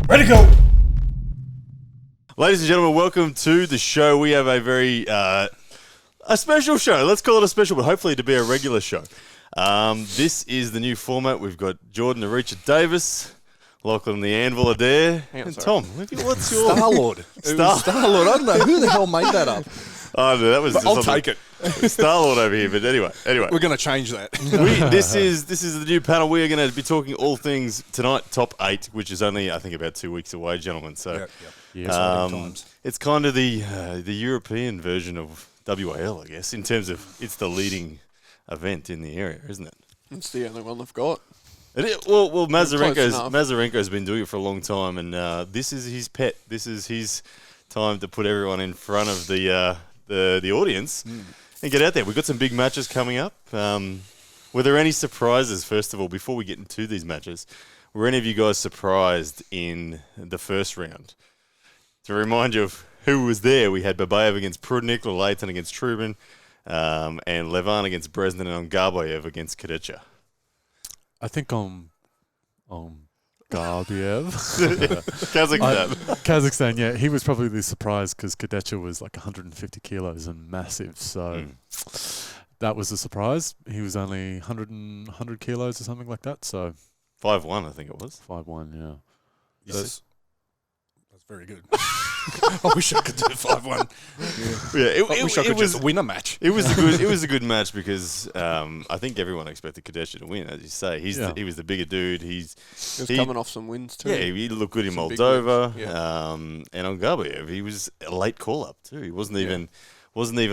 Ready to go. Ladies and gentlemen, welcome to the show. We have a very a special show. Let's call it a special, but hopefully to be a regular show. This is the new format. We've got Jordan the Reacher Davis, Lachlan the Anvil Adair, and Tom. What's your Star-Lord. Star-Lord. I don't know who the hell made that up. Oh, no, that was. I'll take it. Star-Lord over here, but anyway. We're going to change that. This is the new panel. We are going to be talking all things tonight. Top 8, which is only I think about 2 weeks away, gentlemen. So, it's kind of the European version of WAL, I guess, in terms of it's the leading event in the area, isn't it? It's the only one they've got. Well, Mazarenko's been doing it for a long time, and this is his pet. This is his time to put everyone in front of the audience and get out there. We've got some big matches coming up. Were there any surprises, first of all, before we get into these matches? Were any of you guys surprised in the first round? To remind you of who was there, we had Babayev against Prudnik, Layton against Trubin, and Levon against Bresnan, and Garbayev against Kadecha. I think Garbiev. Kazakhstan. Yeah, he was probably the surprise because Kadecha was like 150 kilos and massive, so that was a surprise. He was only 100 kilos or something like that, so 5'1", I think it was. 5'1", yeah. That's very good. I wish I could do 5'1". Yeah, I wish I could just win a match. It was a good match because I think everyone expected Kadecha to win, as you say. He was the bigger dude. He was coming off some wins too. Yeah, he looked good in Moldova. And on Garbiev, he was a late call up too. He wasn't even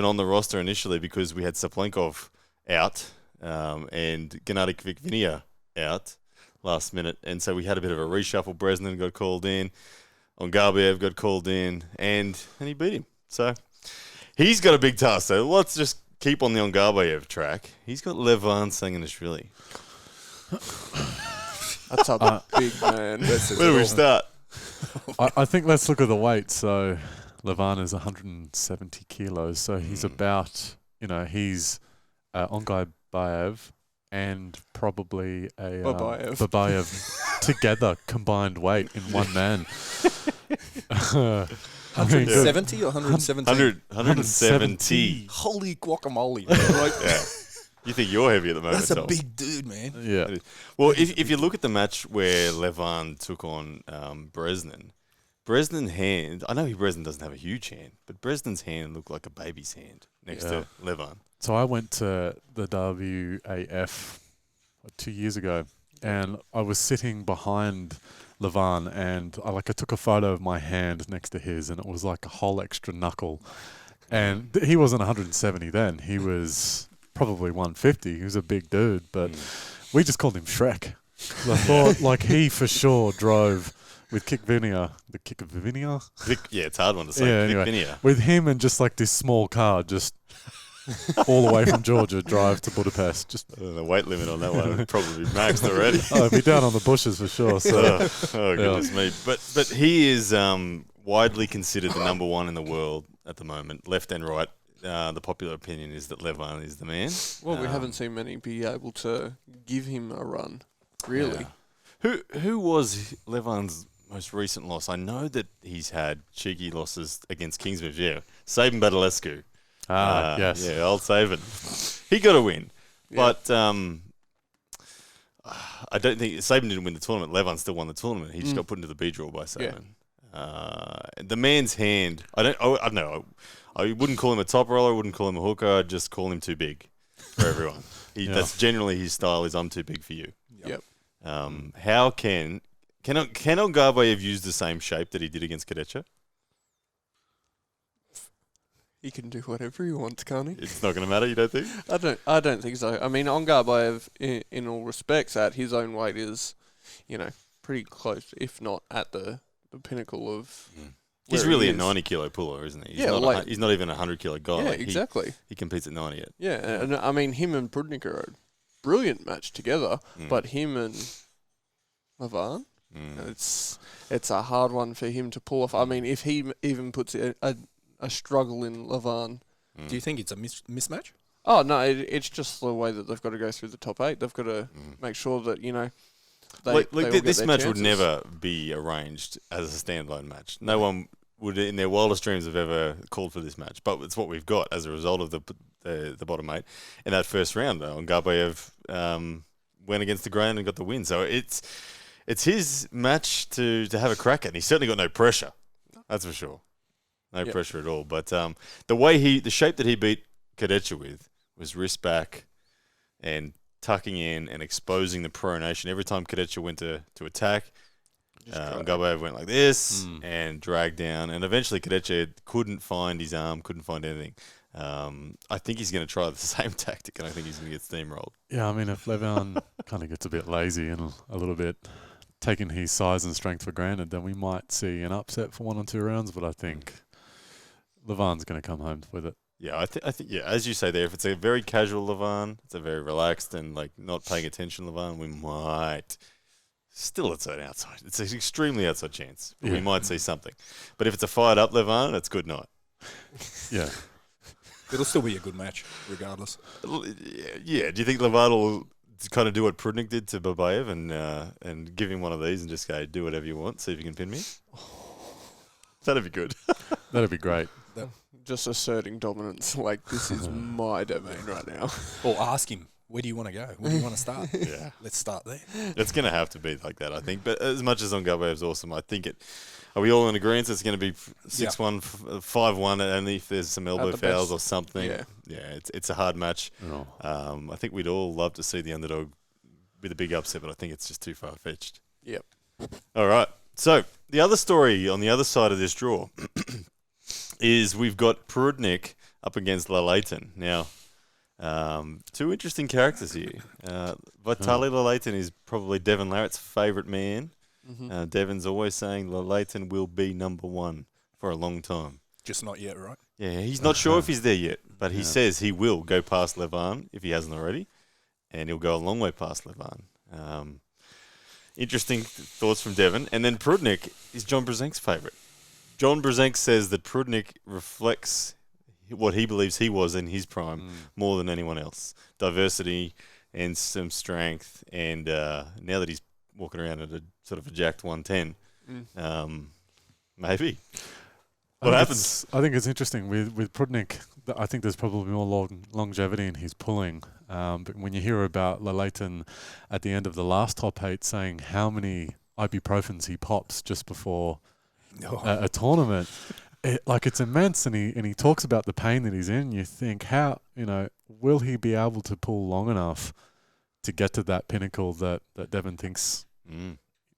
on the roster initially because we had Saplenkov out and Gennady Kvikvinia out last minute, and so we had a bit of a reshuffle. Bresnan got called in. On Garbiev got called in, and he beat him. So he's got a big task. So let's just keep on the Garbiev track. He's got Levon Sanganishvili. That's a big man. Where do we start? I think let's look at the weight. So Levon is 170 kilos. So he's about, he's Ongai Bayev and probably a Babayev together combined weight in one man. 170 or 117? 170. Holy guacamole. You think you're heavy at the moment, That's a Tom. big dude, man. Yeah. Well, if you look at the match where Levon took on Bresnan's hand, I know Bresnan doesn't have a huge hand, but Bresnan's hand looked like a baby's hand next to Levon. So I went to the WAF 2 years ago, and I was sitting behind Levon, and I took a photo of my hand next to his, and it was like a whole extra knuckle. And he wasn't 170 then. He was probably 150. He was a big dude, but we just called him Shrek. I thought he for sure drove with Kikvinia. The Kikvinia? Yeah, it's a hard one to say. Yeah, anyway, with him and just this small car, just all the way from Georgia, drive to Budapest. Just the weight limit on that one would probably be maxed already. Oh, it'd be down on the bushes for sure. So, goodness me! But he is widely considered the number one in the world at the moment, left and right. The popular opinion is that Levon is the man. Well, we haven't seen many be able to give him a run, really. Yeah. Who was Levon's most recent loss? I know that he's had cheeky losses against Kingsman. Yeah, Sabin Badalescu. Yes. Yeah, old Sabin. He got a win. Yeah. But I don't think Sabin didn't win the tournament. Levon still won the tournament. He just got put into the B draw by Sabin. Yeah. The man's hand, I don't know. I wouldn't call him a top roller. I wouldn't call him a hooker. I'd just call him too big for everyone. That's generally his style is I'm too big for you. Yep. How can Garbayev use the same shape that he did against Kadecha? He can do whatever he wants, can't he? It's not going to matter, you don't think? I don't think so. I mean, Garbayev, in all respects, at his own weight is, pretty close, if not at the pinnacle of. He's really a 90-kilo puller, isn't he? He's not even a 100-kilo guy. Yeah, exactly. He competes at 90 yet. Yeah, and I mean, him and Prudnik are a brilliant match together, but him and Levon, it's a hard one for him to pull off. I mean, if he even puts a struggle in Levon. Do you think it's a mismatch? Oh, no, it's just the way that they've got to go through the top 8. They've got to make sure that, This match would never be arranged as a standalone match. No one would, in their wildest dreams, have ever called for this match. But it's what we've got as a result of the bottom eight in that first round. Ngabayev went against the grain and got the win. So it's his match to have a crack at. And he's certainly got no pressure. That's for sure. No pressure at all. But the shape that he beat Kadecha with was wrist back and tucking in and exposing the pronation. Every time Kadecha went to attack, Ngabayev went like this and dragged down. And eventually Kadecha couldn't find his arm, couldn't find anything. I think he's going to try the same tactic, and I think he's going to get steamrolled. Yeah, I mean, if Levon kind of gets a bit lazy and a little bit taking his size and strength for granted, then we might see an upset for 1 or 2 rounds. But I think Levon's going to come home with it. Yeah, I think as you say there, if it's a very casual Levon, it's a very relaxed and like not paying attention Levon, we might still it's an outside. It's an extremely outside chance. But we might see something. But if it's a fired up Levon, it's good night. Yeah. It'll still be a good match, regardless. Yeah. Do you think Levon will kind of do what Prudnik did to Babayev and give him one of these and just go, do whatever you want, see if you can pin me? That'd be good. That'd be great. Just asserting dominance, like this is my domain right now. Or ask him, where do you want to go? Where do you want to start? Yeah. Let's start there. It's going to have to be like that, I think. But as much as Ngabayev's awesome, I think are we all in agreement it's going to be 6-1, 5-1, and if there's some elbow fouls or something. Yeah, it's a hard match. Oh. I think we'd all love to see the underdog with a big upset, but I think it's just too far-fetched. Yep. All right. So the other story on the other side of this draw is we've got Prudnik up against Layton. Now, 2 interesting characters here. Vitali Layton is probably Devon Lerit's favourite man. Mm-hmm. Devon's always saying Layton will be number 1 for a long time. Just not yet, right? Yeah, he's not sure if he's there yet, but he says he will go past Levon if he hasn't already, and he'll go a long way past Levon. Interesting thoughts from Devon. And then Prudnik is John Brzezink's favourite. John Brzezinski says that Prudnik reflects what he believes he was in his prime more than anyone else. Diversity and some strength. And now that he's walking around at a sort of a jacked 110, maybe. What happens? I think it's interesting. With Prudnik, I think there's probably more longevity in his pulling. But when you hear about Layton at the end of the last top 8 saying how many ibuprofens he pops just before a tournament, it's immense, and he talks about the pain that he's in. You think, will he be able to pull long enough to get to that pinnacle that Devon thinks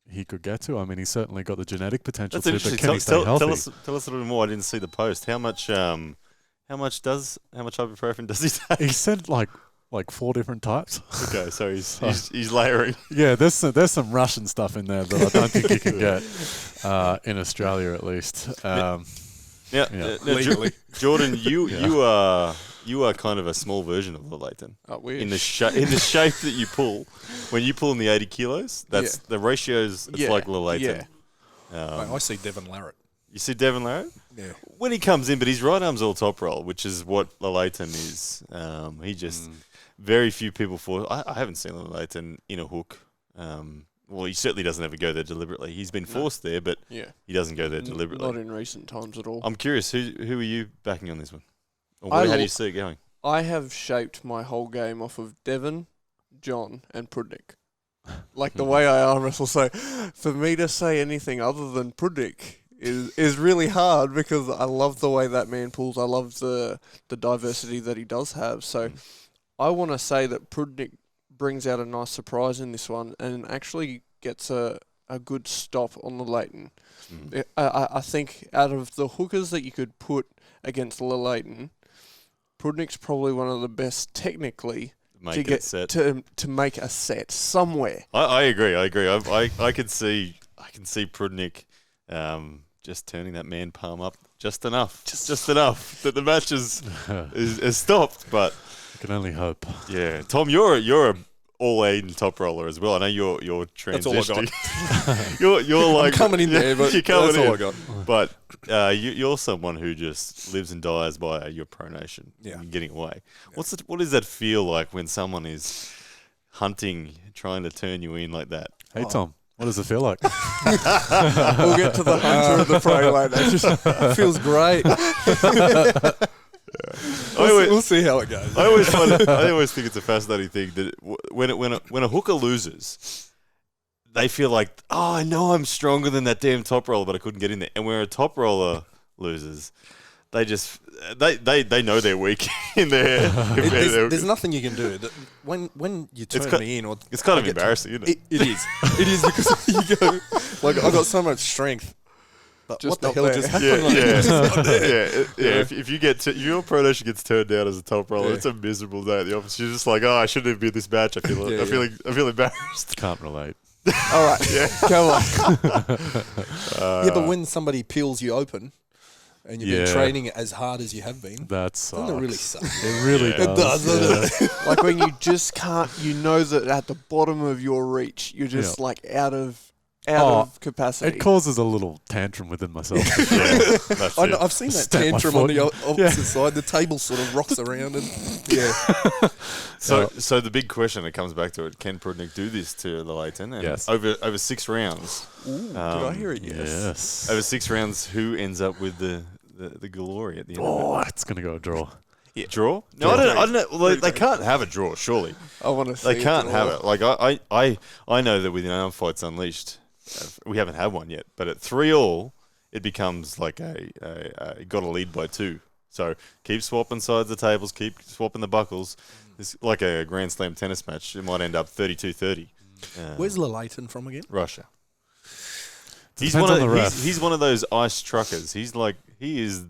he could get to? I mean, he's certainly got the genetic potential to, but can he stay healthy? Tell us a little bit more. I didn't see the post. How much ibuprofen does he take? He said like 4 different types. Okay, so he's layering. Yeah, there's some Russian stuff in there that I don't think you can get in Australia, at least. Legally. Jordan, you are kind of a small version of the Layton. In the shape that you pull. When you pull in the 80 kilos, that's the ratios. It's like Layton. Yeah. I see Devon Leritz. You see Devon Leritz? Yeah. When he comes in, but his right arm's all top roll, which is what Layton is. He just very few people I haven't seen Layton in a hook. Well, he certainly doesn't ever go there deliberately. He's been forced there, but he doesn't go there deliberately. Not in recent times at all. I'm curious, who are you backing on this one? Or how do you see it going? I have shaped my whole game off of Devon, John, and Prudnik. Like the way I arm wrestle. So for me to say anything other than Prudnik is really hard, because I love the way that man pulls. I love the diversity that he does have. So I want to say that Prudnik brings out a nice surprise in this one and actually gets a good stop on the Layton. I think out of the hookers that you could put against Layton, Prudnik's probably one of the best technically to make a set somewhere. I agree. I can see Prudnik just turning that man palm up just enough that the match is stopped. But I can only hope. Yeah, Tom, you're a all-Aiden top roller as well. I know you're transitioning. That's all I got. you're like I'm coming in there, but that's all I got. But you're someone who just lives and dies by your pronation. Yeah, and getting away. What does that feel like when someone is hunting, trying to turn you in like that? Hey, Tom, what does it feel like? We'll get to the hunter of the prey later. It just feels great. We'll see how it goes. I always think it's a fascinating thing that when a hooker loses, they feel like, oh, I know I'm stronger than that damn top roller, but I couldn't get in there. And when a top roller loses, they just they know they're weak in there. There's nothing you can do. When you turn me in, or it's kind of embarrassing, isn't it? It is. It is because you go like I got so much strength. But Just what the not hell there. just Yeah, happened? yeah. If you get if your pro nation gets turned down as a top roller, it's a miserable day at the office. You're just like, oh, I shouldn't have been this match. I feel I feel embarrassed. Can't relate. All right, come on. Yeah, but when somebody peels you open and you've been training as hard as you have been, That sucks. doesn't it really suck? It really It does. does, yeah. Like when you just can't, you know that at the bottom of your reach, you're just like out of capacity. It causes a little tantrum within myself. That's it. I've seen that Stamp my tantrum on foot. the opposite side. The table sort of rocks around and So the big question that comes back to it: can Prudnik do this to the Layton? And Yes. Over 6 rounds. Did I hear it? Yes. Over 6 rounds, who ends up with the glory at the end? Oh, it's going to go a draw. Draw? No, I don't know. Well, they can't have a draw, surely. I want to see. They can't have it. Like I know that with Arm Fights Unleashed, we haven't had one yet. But at 3-3, it becomes like a got to lead by 2. So keep swapping sides of the tables, keep swapping the buckles. It's like a Grand Slam tennis match. It might end up 32-30. where's Layton from again? Russia? Depends on the ref. He's one of those ice truckers. He is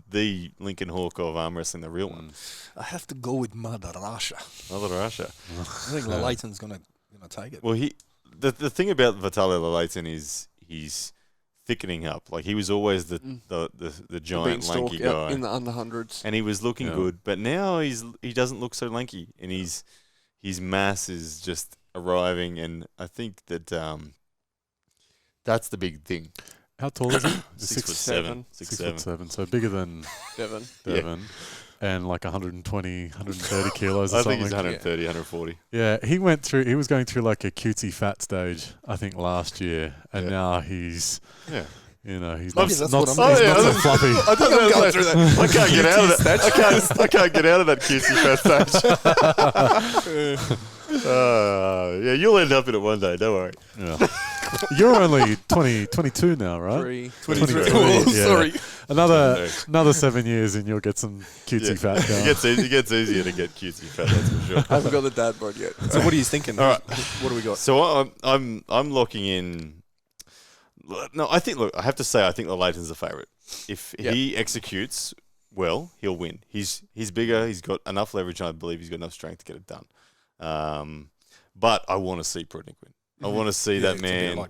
the Lincoln Hawk of arm wrestling, the real one. I have to go with Mother Russia. Mother Russia. I think Layton's gonna take it. Well, the thing about Vitaly Layton is he's thickening up. Like he was always the giant lanky guy in the under hundreds, and he was looking good. But now he doesn't look so lanky, and his mass is just arriving. And I think that that's the big thing. How tall is he? 6'7". 6'7". So bigger than Devon. Devon. And like 120, 130 kilos or I something. think he's 130, 140. Yeah, he was going through like a cutesy fat stage, I think, last year. And now he's, he's not so fluffy. I think I'm going through that. I can't get out of that. I can't get out of that cutesy fat stage. You'll end up in it one day. Don't worry. Yeah. You're only 22 now, right? 23. Yeah. Sorry. Another 7 years and you'll get some cutesy fat down. It gets easier to get cutesy fat, that's for sure. I haven't got the dad bod yet. So what are you thinking? All right. What do we got? So I'm locking in. No, I think I have to say I think the Layton's the favourite. If he executes well, he'll win. He's bigger. He's got enough leverage. And I believe he's got enough strength to get it done. But I want to see Prudnik win. I want to see that man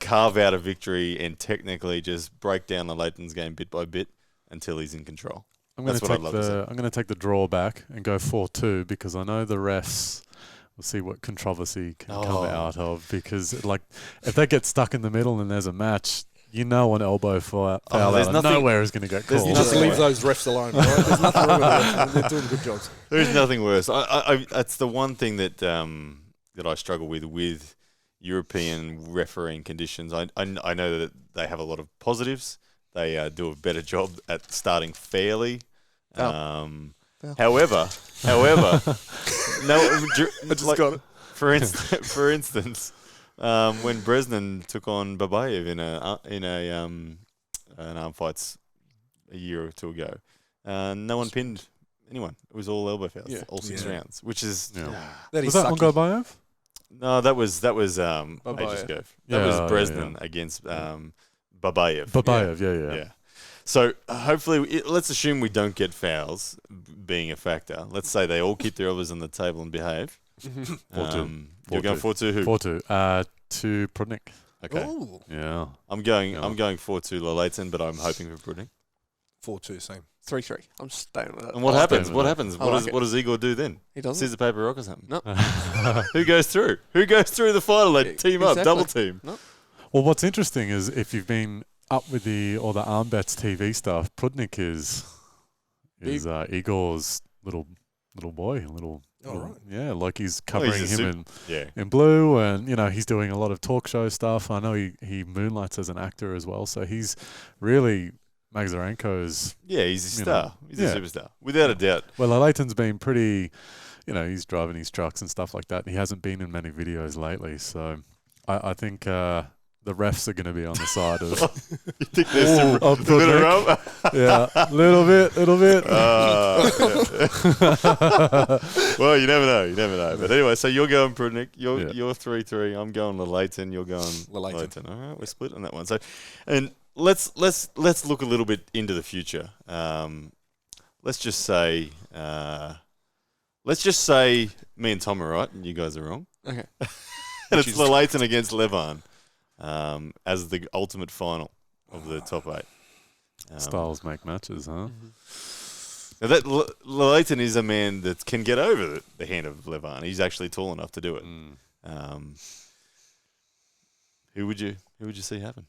carve out a victory and technically just break down the Layton's game bit by bit until he's in control. I'm going to take the draw back and go 4-2 because I know the refs will see what controversy can come out of. Because like if they get stuck in the middle and there's a match, you know an elbow foul out nowhere is going to get called. Just leave those refs alone. Right? There's nothing wrong with them. They're doing good jobs. There's nothing worse. That's the one thing that I struggle with European refereeing conditions. I know that they have a lot of positives. They do a better job at starting fairly. However, no. I just got it. For instance, when Bresnan took on Babayev in an arm fights a year or two ago, no one pinned anyone. It was all elbow fouls, all 6 rounds, which is was that on Babayev? No, that was ages ago. That was Bresnan against Babayev. Babayev, yeah. So hopefully, let's assume we don't get fouls being a factor. Let's say they all keep their elbows on the table and behave. 4-2. You're going 4-2 who? 4-2. To Prudnik. Okay. Ooh. Yeah. I'm going 4-2 Layton, but I'm hoping for Prudnik. 4-2, same. 3-3. I'm staying with that. And what happens? What happens? I like What does Igor do then? He doesn't. Scissor, paper, rock or something? No. Who goes through? Who goes through the final? They team up, Exactly. double team. No. Well, what's interesting is if you've been up with the Arm Bets TV stuff, Prudnik is Igor's little boy, little Oh, right. Yeah, like he's covering he's a him Yeah. in blue, and he's doing a lot of talk show stuff. I know he moonlights as an actor as well, so he's really Mazarenko's. Yeah, he's a star. He's yeah. a superstar, without a doubt. Well, Layton's been pretty, he's driving his trucks and stuff like that. He hasn't been in many videos lately, so I think the refs are going to be on the side of. You think there's a bit of rub? Yeah, little bit. Well, you never know. But anyway, so you're going Prudnik. You're 3-3. I'm going to Layton. You're going Layton. All right, we're split on that one. So, and let's look a little bit into the future. Let's just say me and Tom are right and you guys are wrong. Okay. And it's Layton against Levon as the ultimate final of the top 8. Styles make matches, huh? Now that Layton is a man that can get over the hand of Levon. He's actually tall enough to do it. Who would you see happen?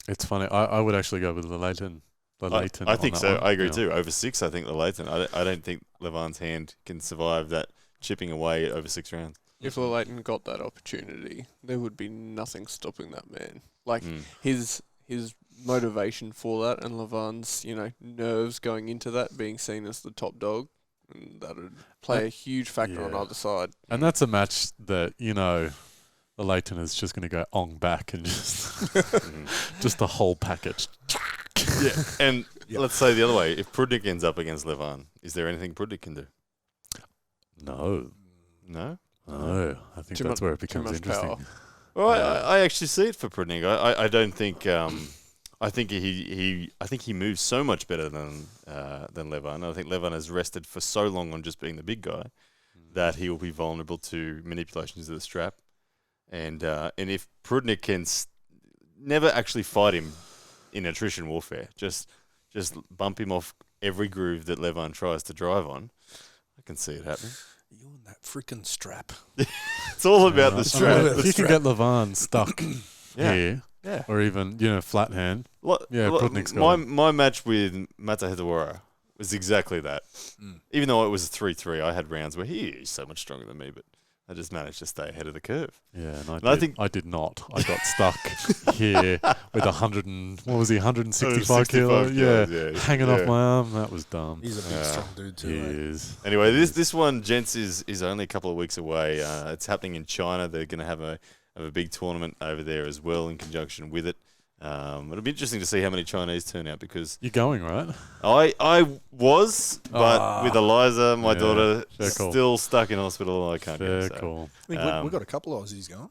It's funny. I would actually go with the Layton. I think so. One. I agree too. Over 6, I think the Layton. I don't think Levon's hand can survive that chipping away over 6 rounds. If Layton got that opportunity, there would be nothing stopping that man. Like his motivation for that, and Levon's nerves going into that, being seen as the top dog, and that would play a huge factor on either side. And that's a match that the Layton is just going to go on back and just just the whole package. Yeah, and let's say the other way. If Prudnik ends up against Levon, is there anything Prudnik can do? No. No? No. I think that's where it becomes interesting. Power. Well, I actually see it for Prudnik. I don't think. I think he moves so much better than Levon. I think Levon has rested for so long on just being the big guy that he will be vulnerable to manipulations of the strap. And if Prudnik can never actually fight him in attrition warfare, just bump him off every groove that Levon tries to drive on, I can see it happening. You and that freaking strap. It's all about the strap. If you can get Levon stuck here, or even flat hand, Prudnik's gone. My match with Mata Hedawara was exactly that. Even though it was a 3-3, I had rounds where he's so much stronger than me, but I just managed to stay ahead of the curve. Yeah, and I did not. I got stuck here with 165 kilos. Yeah, hanging off my arm. That was dumb. He's a big, strong dude too. He is. Anyway, this one, gents, is only a couple of weeks away. It's happening in China. They're going to have a big tournament over there as well in conjunction with it. It'll be interesting to see how many Chinese turn out because you're going, right? I was, but with Eliza, my daughter, cool. still stuck in hospital. I can't go. So. Cool. I think we've got a couple of Aussies going.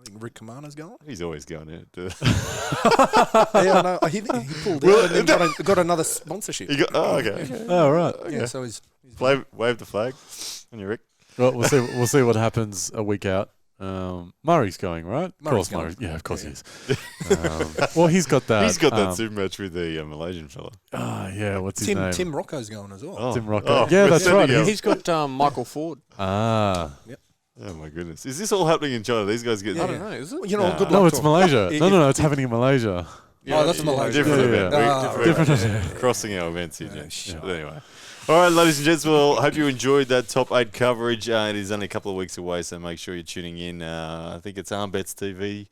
I think Rick Kamana's going. He's always going out. Yeah, no, he pulled out and then got another sponsorship. Okay. Oh, right. Yeah, so he's wave the flag on your Rick. Well, we'll see what happens a week out. Murray's going, right? Murray's of course, going. Murray. Yeah, of course he is. Well, he's got that. He's got that super match with the Malaysian fella. Yeah. What's his name? Tim Rocco's going as well. Oh. Tim Rocco. Yeah, that's right. He's got Michael Ford. Ah. Yep. Oh my goodness! Is this all happening in China? These guys get. I don't know. Is it? Good luck. No, it's to him. Malaysia. No, it's happening in Malaysia. Oh, that's Malaysia. Different Yeah, event. yeah. Different event. Crossing our events here, gents. But anyway. All right, ladies and gents, well, I hope you enjoyed that top 8 coverage. It is only a couple of weeks away, so make sure you're tuning in. I think it's Armbets TV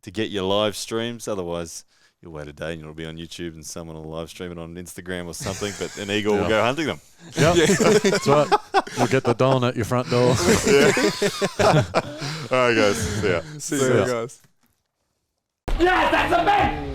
to get your live streams. Otherwise, you'll wait a day and it'll be on YouTube and someone will live stream it on Instagram or something, but an eagle will go hunting them. Yeah, that's right. You'll get the don at your front door. All right, guys. See ya. See you guys. Yes, that's a man!